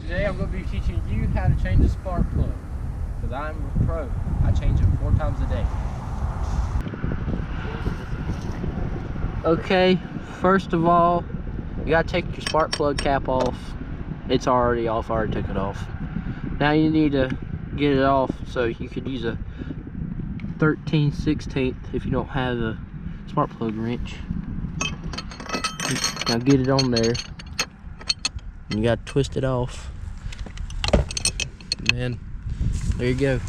Today I'm going to be teaching you how to change a spark plug, because I'm a pro. I change it 4 times a day. Okay, first of all, you got to take your spark plug cap off. It's already off, I already took it off. Now you need to get it off, so you could use a 13/16 if you don't have a spark plug wrench. Now get it on there. You got to twist it off. And then there you go.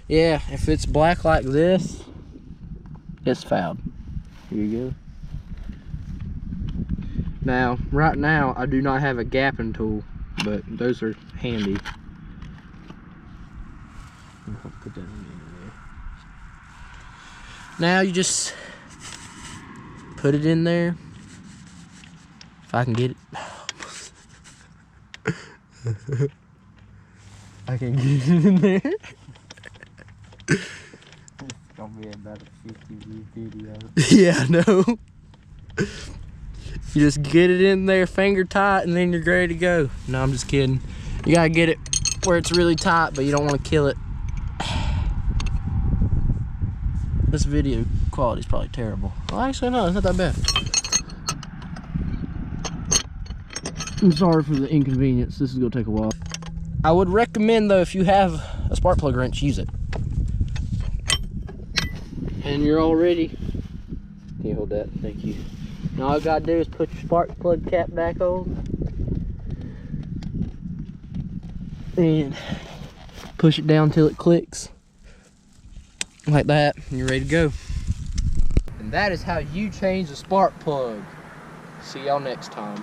Yeah, if it's black like this, it's fouled. Here you go. Now, right now, I do not have a gapping tool, but those are handy. I'll put that in there. Now you just put it in there. If I can get it. I can get it in there. It's gonna be about a 50-view video. Yeah, I know. You just get it in there finger tight and then you're ready to go. No, I'm just kidding. You gotta get it where it's really tight, but you don't want to kill it. This video quality is probably terrible. Well, actually, no, it's not that bad. I'm sorry for the inconvenience. This is gonna take a while. I would recommend though, if you have a spark plug wrench, use it. And you're all ready. Can you hold that? Thank you. Now all you gotta do is put your spark plug cap back on. And push it down till it clicks. Like that, and you're ready to go. And that is how you change the spark plug. See y'all next time.